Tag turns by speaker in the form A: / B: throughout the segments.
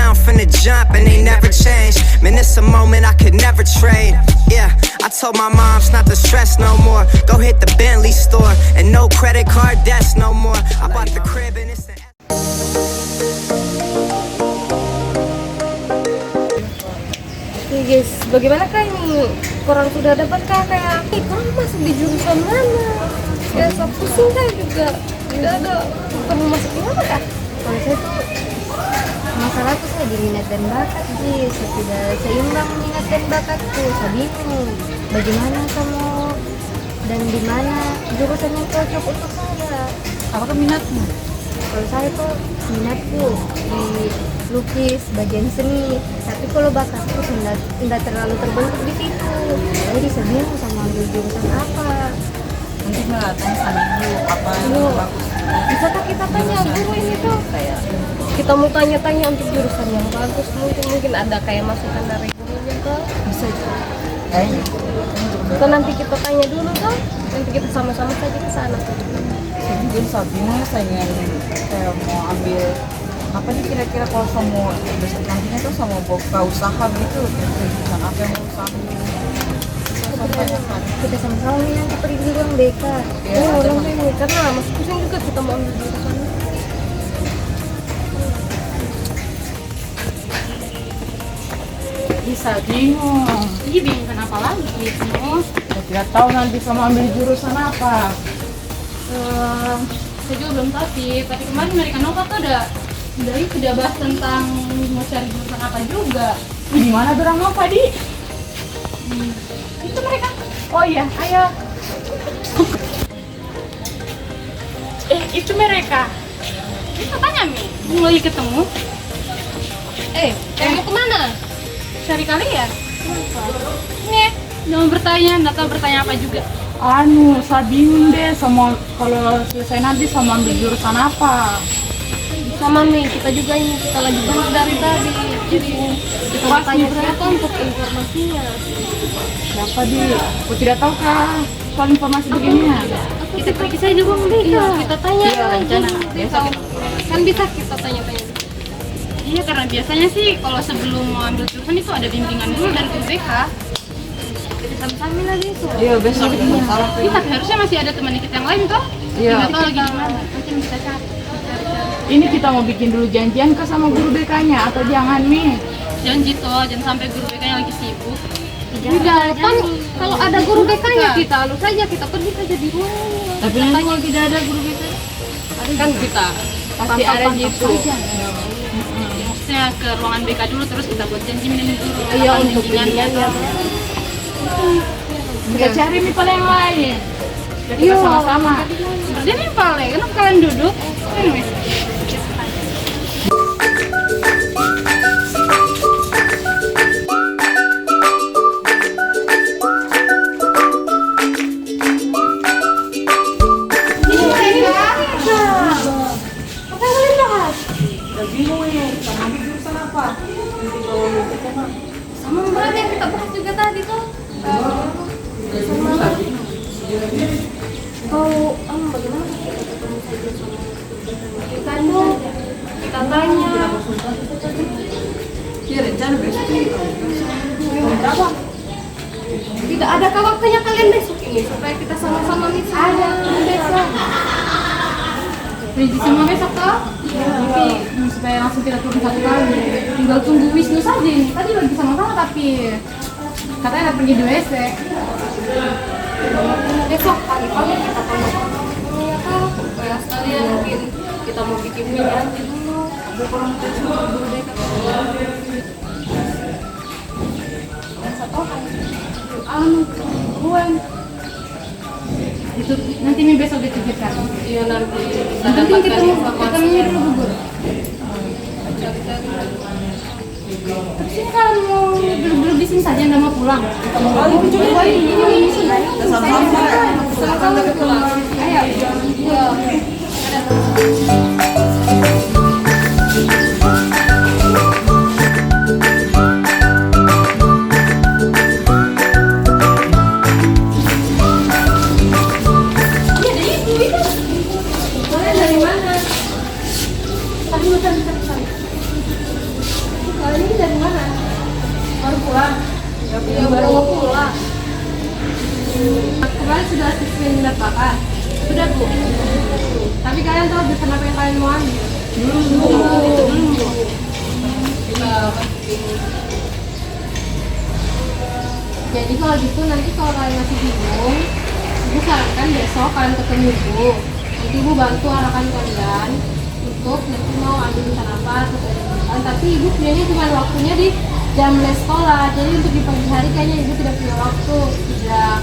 A: down from the jump and they never change. Man, it's a moment I could never trade. Yeah, I told my moms not to stress no more. Go hit the Bentley store and no credit card debts no more. I bought the crib and it's an...
B: Oke guys, bagaimanakah ini? Kurang sudah dapatkah kayak kurang masuk di jurusan mana? Ya sok pusing kan juga. Tidak ada kamu masuk di mana kah? Kalau saya tuh masalah tuh saya di minat dan bakat guys. Saya tidak seimbang minat dan bakatku. Saya bingung bagaimana kamu dan di mana jurusan yang cocok untuk saya.
C: Apa minatmu?
B: Kalau saya tuh minatku di lukis, bagian seni, tapi kalau bakatku tidak terlalu terbentuk di situ. Jadi saya bingung sama ambil jurusan apa.
C: Nanti nggak tanya sama ibu apa yang bagus.
B: Bisakah kita tanya guru ini tuh kayak kita mau tanya-tanya untuk jurusan yang bagus, mungkin ada kayak masukan dari gurunya tuh.
C: Bisa itu. Kayaknya.
B: Atau nanti kita tanya dulu tuh, nanti kita sama-sama saja ke sana tuh.
C: Saya juga bisa bingung, saya ingin kayak mau ambil apa nih kira-kira kalau sama besok nantinya tuh sama buka usaha gitu, kira-kira jurusan apa yang mau usaha?
B: Kita sama-sama nih nanti pergi di ruang BK. Orang tuh ini karena masih pusing juga kita mau ambil jurusan.
C: Bisa bingung.
D: Iya bingung kenapa lagi semua?
C: Saya tidak tahu nanti sama ambil jurusan apa.
D: Saya juga belum tahu sih. Tapi kemarin mereka Nova tuh udah bahas tentang mau cari jurusan apa juga.
C: Di mana dorang Nova di?
D: Itu mereka.
C: Oh iya, ayo.
D: Itu mereka. Kita tanya Mi, mau lagi ketemu? Mau kemana? Cari kalian? Nih, jangan bertanya, nggak tahu bertanya apa juga.
C: Saya bingung deh sama kalau selesai nanti sama ambil jurusan apa.
B: Sama nih, kita juga ini kita lagi bahas dari tadi. Jadi kita mau tanya siapa untuk informasinya.
C: Siapa di? Aku tidak tahu kah soal informasi beginian.
B: Kita pergi saja di ruang BK. Kita tanya.
D: Iya, rencana.
B: Biasa kan bisa kita tanya-tanya.
D: Iya, karena biasanya sih kalau sebelum mau ambil jurusan itu ada bimbingan dulu dari guru BK.
B: Kita sama-sama lagi tuh.
C: Iya, besok kita salah.
D: Iya, tapi harusnya masih ada teman kita yang lain toh.
C: Iya.
D: Nggak tahu lagi di mana. Nanti kita cari.
C: Ini kita mau bikin dulu janjian ke sama guru BK-nya atau jangan nih?
D: Janji toh, jangan sampai guru BK-nya lagi sibuk.
B: Tidak, kan kalau ada guru BK-nya kita lalu saja kita pergi saja di ruangnya.
C: Tapi nanti kalau tidak ada guru BK,
B: Kan kita
C: pasti ada gitu.
D: Maksudnya ke ruangan BK dulu terus kita buat janji minum dulu.
B: Iya,
D: Kapan
B: untuk
D: janjinya,
B: bimbingan ya.
C: Kita cari mipal yang lain. Biar kita sama-sama.
D: Seperti ini paling, kenapa kalian duduk? Ini.
B: Sama berarti yang kita bahas juga tadi tuh. Sama bagaimana kita ketemu saja sama kita tuh kita tanya.
C: Iya, rencana besok berapa?
B: Tidak ada waktunya kalian besok ini supaya kita sama-sama nih ada besok.
D: Pergi semua besok toh? Tapi supaya langsung kita turun satu kali. Tinggal tunggu Wisnu saja ini. Tadi lagi sama-sama tapi katanya ada pergi di WC.
B: Besok pagi-pagi kita tanya ya kak, supaya sekalian mungkin kita mau bikin janji dulu. Ada orang tua dulu deh kak. Dan satu
D: Buan. Itu nanti ini besok dipikirkan.
B: iya nanti
D: Yang penting kita dulu gugur. Terus ini kalau mau duduk di sini saja nggak mau pulang.
B: sama-sama pulang.
D: Ayo.
B: Iya.
D: Kemarin sudah asesmen minat bakat? Sudah Bu? Tapi kalian tahu jurusan apa yang kalian mau ambil? Belum Bu. Jadi kalau gitu nanti kalau kalian masih bingung, Ibu sarankan besok kalian ketemu Ibu. Nanti Ibu bantu arahkan kalian untuk nanti mau ambil jurusan apa atau kalian. Tapi Ibu punyanya cuma waktunya di jam les sekolah. Jadi untuk di pagi hari kayaknya Ibu tidak punya waktu, tidak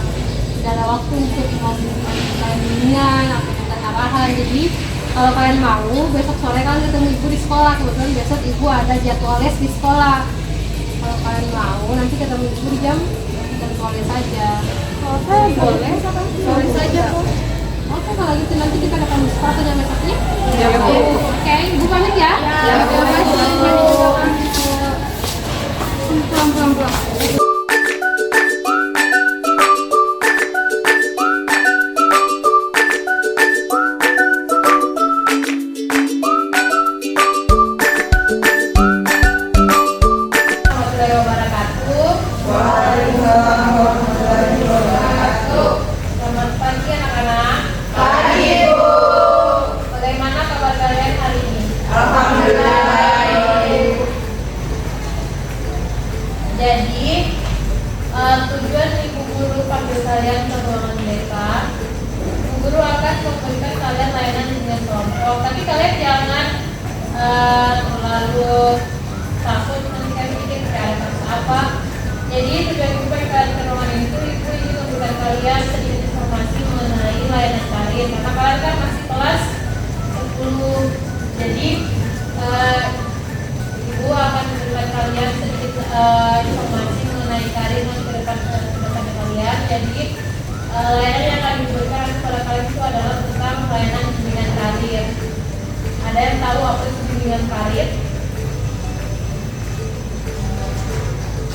D: ada waktu untuk mau kalian bimbingan atau tentang arahan. Jadi kalau kalian mau besok sore kalian ketemu Ibu di sekolah. Kebetulan besok Ibu ada jadwal les di sekolah. Kalau kalian mau nanti ketemu Ibu di jam sore saja.
B: Kalau saya boleh
D: Sore saja Bu. Oke, kalau gitu nanti kita ketemu di sekolah jam besoknya.
C: Ya, Bu.
D: Oke, Ibu pamit ya. Terima kasih. Pulang.
E: Selamat pagi anak-anak. Pagi Bu. Bagaimana kabar kalian hari ini? Alhamdulillah baik. Jadi tujuan Ibu Guru panggil kalian ke ruangan BK. Ibu Guru akan memberikan kalian layanan dengan kelompok. Tapi kalian jangan terlalu takut nanti kami bikin ada apa. Jadi tujuan Ibu panggil kalian ke ruangan itu Ibu ingin memberikan kalian sedikit informasi mengenai layanan karir karena kalian kan masih kelas 10. Jadi Ibu akan memberikan kalian sedikit informasi mengenai karir dan ke depan kalian. Jadi layanan yang akan diberikan kepada kalian itu adalah tentang layanan bimbingan karir. Ada yang tahu apa itu bimbingan karir?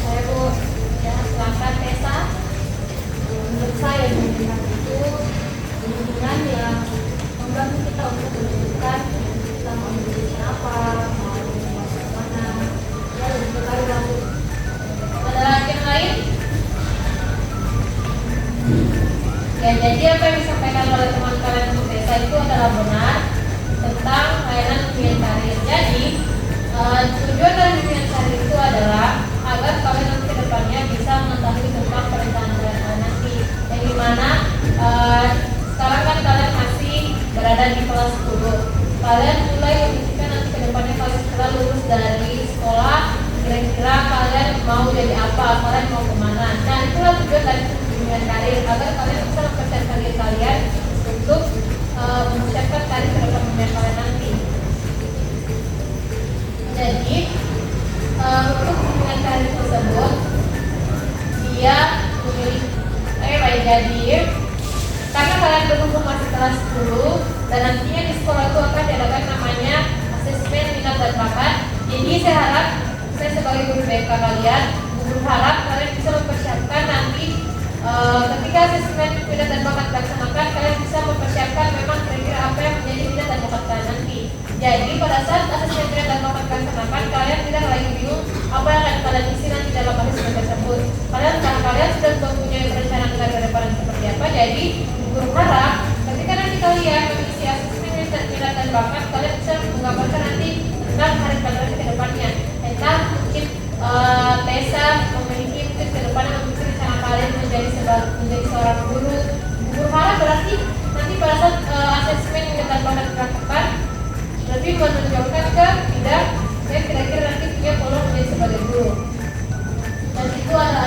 E: Saya Bu, ya silakan Tessa. Menurut saya bimbingan itu bimbingan yang membantu kita untuk menentukan kita mau menjadi apa, mau masuk mana, ya lebih berkarir lanjut. Ada lagi yang lain? Ya, jadi apa yang disampaikan oleh teman kalian untuk Tessa itu adalah benar tentang layanan bimbingan karir. Jadi tujuan dari bimbingan karir itu adalah agar kalian nanti ke depannya bisa mengetahui tentang perencanaan nanti yang dimana sekarang kan kalian masih berada di kelas 10. Kalian mulai memikirkan nanti ke depannya kalian setelah lulus dari sekolah kira-kira kalian mau jadi apa, kalian mau kemana. Nah itulah tujuan dari bimbingan karir agar kalian bisa mempersiapkan diri kalian untuk mempersiapkan karir ke depan kalian nanti. Jadi untuk bimbingan karir tersebut dia memilih baik jadi karena kalian berkumpul masih kelas 10 dan nantinya di sekolah itu akan diadakan namanya asesmen minat dan bakat. Jadi saya harap saya sebagai guru BK kalian berharap kalian bisa mempersiapkan nanti ketika asesmen minat dan bakat dilaksanakan kalian bisa mempersiapkan memang kira-kira apa yang menjadi minat dan bakat kalian nanti. Jadi pada saat asesmen minat dan bakat dilaksanakan kalian tidak lagi bingung apa yang akan kalian isi nanti dalam asesmen tersebut. Kalian sudah mempunyai perencanaan karir ke depan seperti apa. Jadi guru harap ketika nanti kalian mengisi asesmen minat dan bakat kalian bisa menggambarkan nanti tentang karir kalian ke depannya. Entah mungkin Tessa memiliki mungkin ke depannya memiliki rencana kalian menjadi seorang guru. Guru harap berarti nanti pada saat asesmen minat dan bakat dilakukan lebih menunjukkan ke tidak saya kira-kira nanti punya peluang menjadi sebagai guru. Dan itu ada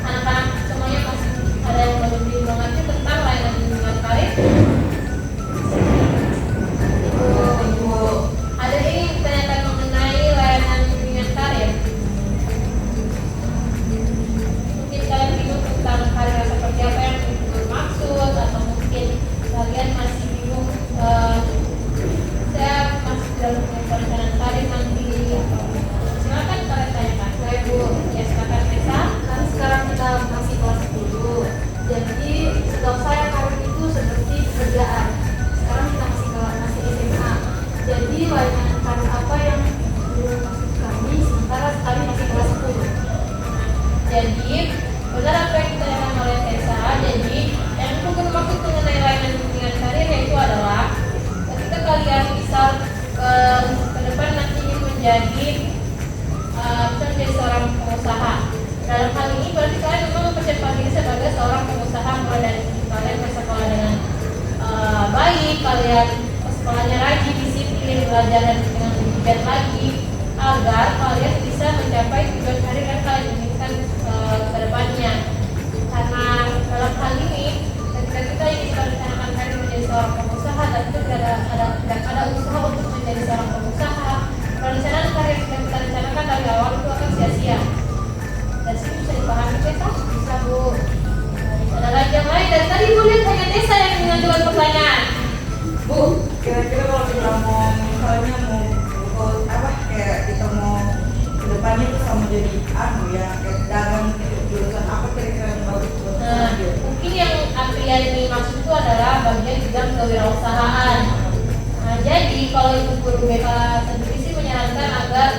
E: anak-anak semuanya masih ada yang belum mengerti tentang layanan bimbingan karir. Ibu, ada yang ditanyakan mengenai layanan bimbingan karir. Mungkin kalian bingung tentang karir seperti apa yang bermaksud atau mungkin kalian masih bingung. Saya masih dalam perencanaan karir nanti. Silakan kalian tanyakan. Saya Bu, ya silakan Tessa.
B: Kan sekarang kita masih
E: kewirausahaan. Nah, jadi kalau Ibu Guru BK sendiri sih menyarankan agar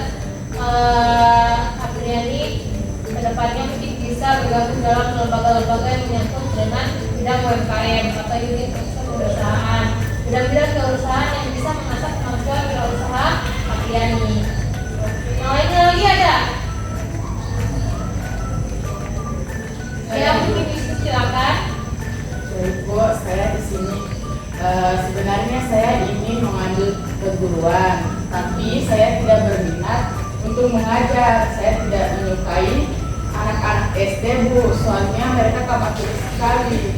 E: Apriani kedepannya mungkin bisa bergabung dalam lembaga-lembaga yang menyangkut dengan bidang UMKM atau unit kewirausahaan, bidang-bidang kewirausahaan yang bisa mengasah kemampuan wirausaha Apriani. Yang lainnya lagi ada? Ya, mungkin bisa silakan.
F: Baik Bu, saya di sini sebenarnya saya ingin mengambil keguruan, tapi saya tidak berminat untuk mengajar. Saya tidak menyukai anak-anak SD Bu, soalnya mereka kamatur sekali.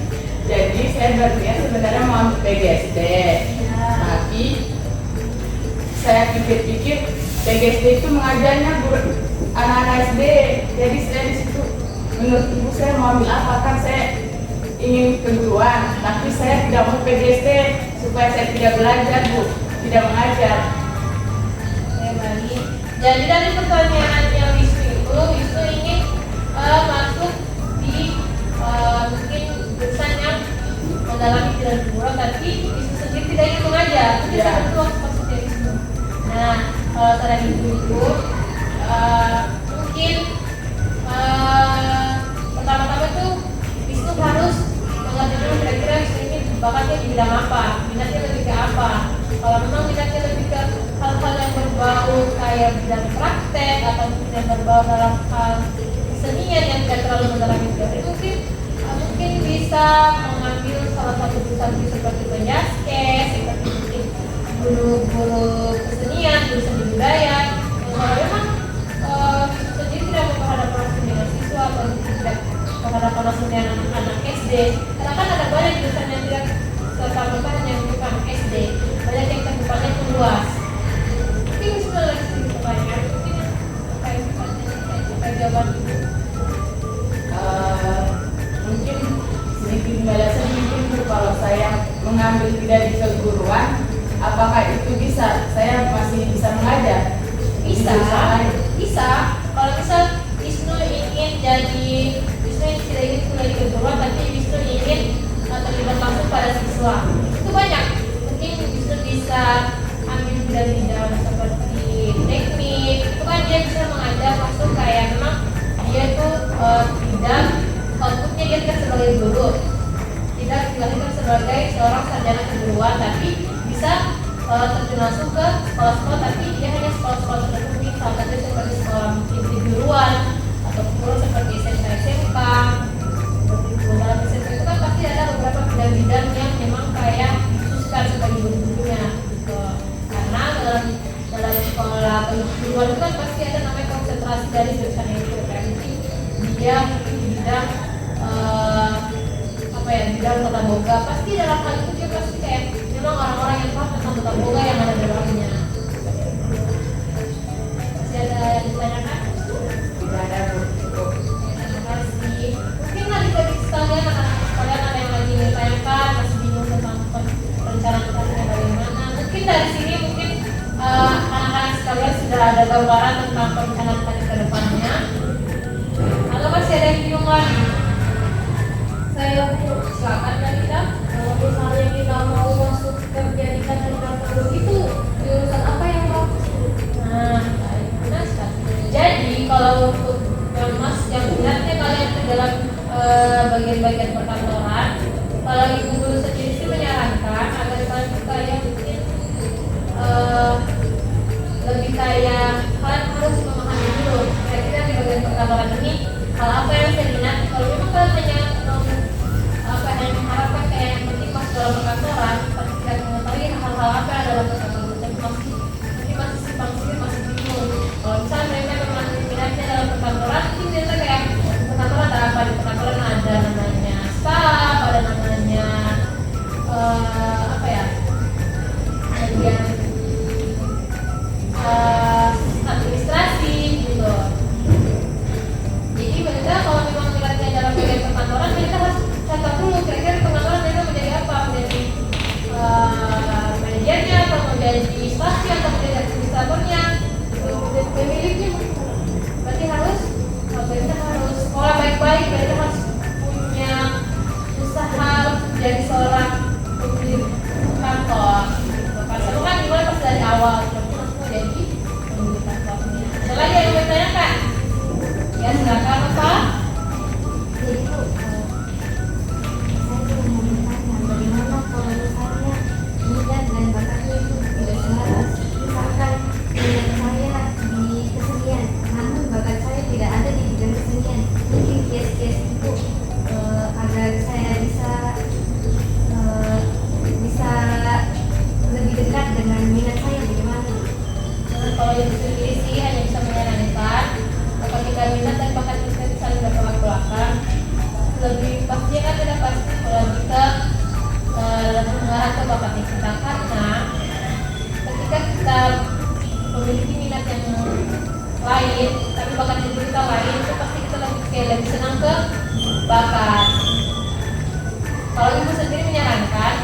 F: Jadi saya berniat sebenarnya mau ambil PGSD, tapi saya pikir-pikir PGSD itu mengajarnya anak-anak SD. Jadi saya di situ menurut Ibu saya mau ambil apa, kan saya ingin keguruan, tapi saya tidak mau PGSD supaya saya tidak belajar Bu, tidak mengajar.
E: Baik. Jadi dari pertanyaannya Wisnu ingin masuk di mungkin jurusan yang mendalami bidang keguruan, tapi Wisnu sendiri tidak ingin mengajar. Itu bisa betul maksudnya Wisnu. Nah, kalau saran Ibu itu mungkin pertama-tama tuh Wisnu harus mengerti dulu kira-kira Wisnu ini bakatnya di bidang apa, minatnya lebih ke apa. Kalau memang minatnya lebih ke hal-hal yang berbau kayak bidang praktek atau mungkin yang berbau dalam hal kesenian yang tidak terlalu mendalami teori, mungkin bisa mengambil salah satu jurusan seperti penjaskes, seperti mungkin guru-guru kesenian, guru seni budaya. Kalau memang Wisnu sendiri tidak menghadapkan langsung dengan siswa atau tidak menghadapkan langsung dengan anak SD, karena kan ada banyak jurusan yang tidak serta-merta hanya untuk anak SD, banyak yang cakupannya itu luas. Mungkin Wisnu lagi sedikit pertanyaan, mungkin apa jawaban Ibu?
F: Mungkin sedikit balasan mungkin Bu, kalau saya mengambil tidak di keguruan, apakah itu bisa? Saya masih bisa mengajar?
E: Bisa. Kalau misal Wisnu ingin tidak ingin kuliah di keguruan, tapi Wisnu ingin terlibat langsung pada siswa, itu banyak. Mungkin Wisnu bisa ambil bidang-bidang seperti teknik, itu kan dia bisa mengajar langsung kayak memang dia tuh tidak outputnya dia tidak sebagai guru, tidak dilahirkan sebagai seorang sarjana keguruan, tapi bisa terjun langsung ke sekolah-sekolah, tapi dia hanya sekolah-sekolah tertentu, salah satu seperti sekolah mungkin keguruan atau keguruan seperti SMK SMK. Dalam SMK itu kan pasti ada beberapa bidang-bidang yang memang kayak dikhususkan sebagai guru-gurunya gitu. Karena dalam sekolah keguruan itu kan pasti ada namanya konsentrasi dari jurusan itu, kayak mungkin dia mungkin di bidang bidang tata boga, pasti dalam hal itu dia pasti kayak memang orang-orang yang paham tentang tata boga yang ada di dalamnya. Masih ada yang ditanyakan?
F: Tidak ada Bu.
E: Terima kasih. Mungkin adik-adik sekalian, anak-anak sekalian ada yang lagi ditanyakan, masih bingung tentang perencanaan karirnya bagaimana. Mungkin dari sini mungkin anak-anak sekalian sudah ada gambaran tentang perencanaan karir ke depannya. Atau masih ada yang bingung lagi? Saya silakan Kalita. Kalau misalnya kita mau masuk kerja di kantor itu jurusan apa yang bagus? Nah, jadi kalau untuk yang minatnya kalian ke dalam bagian-bagian perkantoran, kalau Ibu Guru sendiri sih menyarankan agar kalian kayak mungkin lebih kayak kalian harus memahami dulu kira-kira di bagian perkantoran ini hal apa yang saya minat. Kalau memang kalian hanya mengharapkan kayak yang penting masuk dalam perkantoran, tapi tidak mengetahui hal-hal apa yang dalam perkantoran, dan masih simpang siur, masih bingung. Kalau misalnya mereka memang minatnya dalam perkantoran, mungkin ternyata kayak perkantoran ada apa, di perkantoran ada namanya staff, ada namanya bagian administrasi gitu. Jadi mereka kalau memang minatnya dalam bagian perkantoran lebih pastinya kan tidak pasti kalau kita mengarah ke bakatnya kita, karena ketika kita memiliki minat yang lain tapi bakatnya kita lain, itu pasti kita lebih senang ke bakat. Kalau ibu sendiri menyarankan,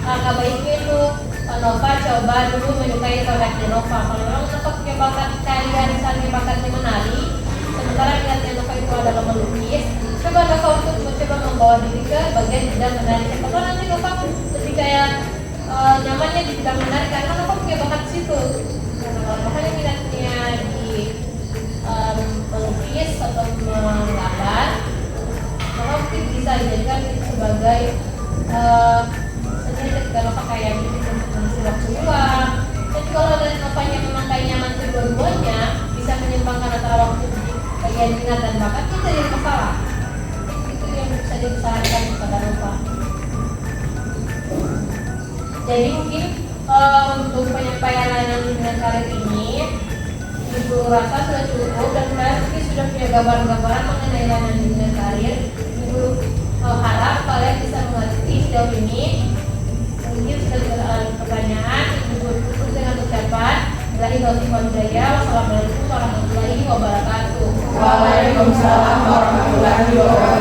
E: alangkah baiknya itu Nova coba dulu menyukai bakatnya Nova. Kalau memang Nova punya bakat kalian, misalnya bakatnya menari, sementara niatnya Nova itu adalah melukis, coba Nova untuk mencoba membawa diri ke bagian bidang menari. Siapa tahu nanti Nova lebih kayak nyamannya di bidang menari karena Nova punya bakat di situ. Karena kalau makanya minatnya di melukis atau menggambar, maka mungkin bisa dijadikan itu sebagai seni ketika Nova kayak gitu untuk mengisi waktu luang. Dan kalau dari Novanya memang kayak nyaman kedua-duanya, bisa menyeimbangkan antara waktu di bagian minat dan bakat, itu jadi masalah. Itu yang bisa diusahakan kepada Nova. Jadi mungkin untuk penyampaian layanan bimbingan karir ini, Ibu rasa sudah cukup dan kalian mungkin sudah punya gambaran-gambaran mengenai layanan bimbingan karir. Ibu harap kalian bisa mengerti sejauh ini. Mungkin sudah ada pertanyaan, Ibu tutup dengan ucapan Wassalamualaikum warahmatullahi wabarakatuh.
F: Waalaikumsalam warahmatullahi wabarakatuh.